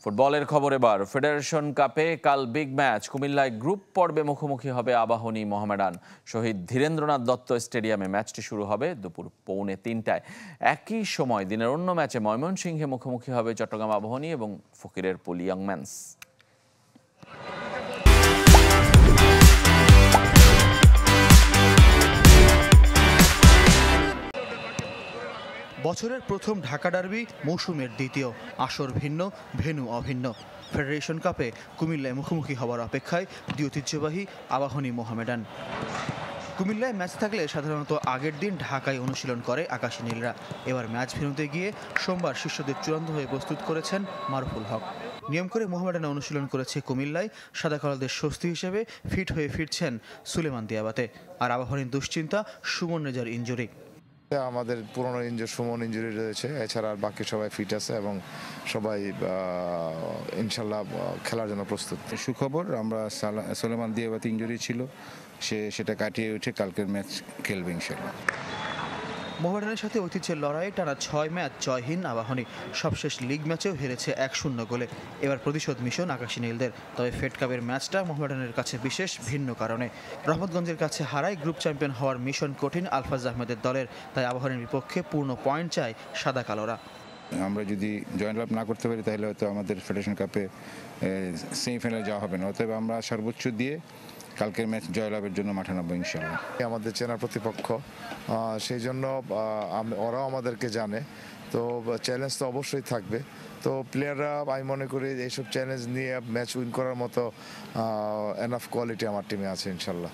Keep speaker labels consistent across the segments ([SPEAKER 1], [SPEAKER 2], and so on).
[SPEAKER 1] ফুটবলের খবর এবার। ফেডারেশন কাপে কাল বিগ ম্যাচ। কুমিল্লায় গ্রুপ পর্বে মুখোমুখি হবে আবাহনী মোহামেডান। শহীদ ধীরেন্দ্রনাথ দত্ত স্টেডিয়ামে ম্যাচটি শুরু হবে দুপুর 2:45টায়। একই সময় দিনের অন্য ম্যাচে ময়মনসিংহে মুখোমুখি হবে চট্টগ্রাম আবাহনী এবং ফকিরের পুল ইয়ং ম্যানস।
[SPEAKER 2] বছরের প্রথম ঢাকা ডার্বি, মৌসুমের দ্বিতীয়। আসর ভিন্ন, ভেন্যু অভিন্ন। ফেডারেশন কাপে কুমিল্লায় মুখোমুখি হওয়ার অপেক্ষায় দুই ঐতিহ্যবাহী আবাহনী মোহামেডান। কুমিল্লায় ম্যাচ থাকলে সাধারণত আগের দিন ঢাকায় অনুশীলন করে আকাশী নীলরা। এবার ম্যাচ ভেন্যুতে গিয়ে সোমবার শিষ্যদের চূড়ান্ত হয়ে প্রস্তুত করেছেন মারুফুল হক। নিয়ম করে মোহামেডানে অনুশীলন করেছে কুমিল্লায়। সাদা কালোদের স্বস্তি হিসেবে ফিট হয়ে ফিরছেন সুলেমান দিয়াবাতে। আর আবাহনীর দুশ্চিন্তা সুমন রেজার ইনজুরি।
[SPEAKER 3] আমাদের পুরনো সুমন ইনজুরি রয়েছে, এছাড়া বাকি সবাই ফিট আছে এবং সবাই ইনশাল্লাহ খেলার জন্য প্রস্তুত।
[SPEAKER 4] সুখবর, আমরা সুলেমান দিয়াবাতে ইনজুরি ছিল, সেটা কাটিয়ে উঠে কালকের ম্যাচ খেলবে ইনশাল্লাহ।
[SPEAKER 2] মোহামেডানের সাথে ঐতিহ্যের লড়াই টানা 6 ম্যাচ জয়হীন আবাহনী। সবশেষ লিগ ম্যাচেও হেরেছে 1-0 গোলে। এবার প্রতিশোধ মিশন আকাশী নীলদের। তবে ফেড কাপের ম্যাচটা মোহামেডানের কাছে বিশেষ ভিন্ন কারণে। রহমতগঞ্জের কাছে হারায় গ্রুপ চ্যাম্পিয়ন হওয়ার মিশন কঠিন আলফাজ আহমেদের দলের। তাই আবাহনীর বিপক্ষে পূর্ণ পয়েন্ট চায় সাদা কালোরা।
[SPEAKER 4] আমরা যদি জয়লাভ না করতে পারি তাহলে হয়তো আমাদের ফেডারেশন কাপে সেমিফাইনালে যাওয়া হবে না। অতএব আমরা সর্বোচ্চ দিয়ে কালকের ম্যাচ জয়লাভের জন্য মাঠে নামবো ইনশাল্লাহ।
[SPEAKER 3] আমাদের চেনা প্রতিপক্ষ, সেই জন্য ওরাও আমাদেরকে জানে, তো চ্যালেঞ্জ তো অবশ্যই থাকবে। তো প্লেয়াররা আমি মনে করি এইসব চ্যালেঞ্জ নিয়ে ম্যাচ উইন করার মতো এনাফ কোয়ালিটি আমার টিমে আছে ইনশাল্লাহ।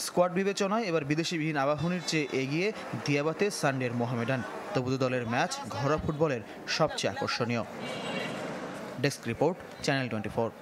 [SPEAKER 2] স্কোয়াড বিবেচনায় এবার বিদেশিবিহীন আবাহনীর চেয়ে এগিয়ে দিয়াবাতে সানডের মোহামেডান। তবু দলের ম্যাচ ঘরোয়া ফুটবলের সবচেয়ে আকর্ষণীয়। Desk report, channel 24।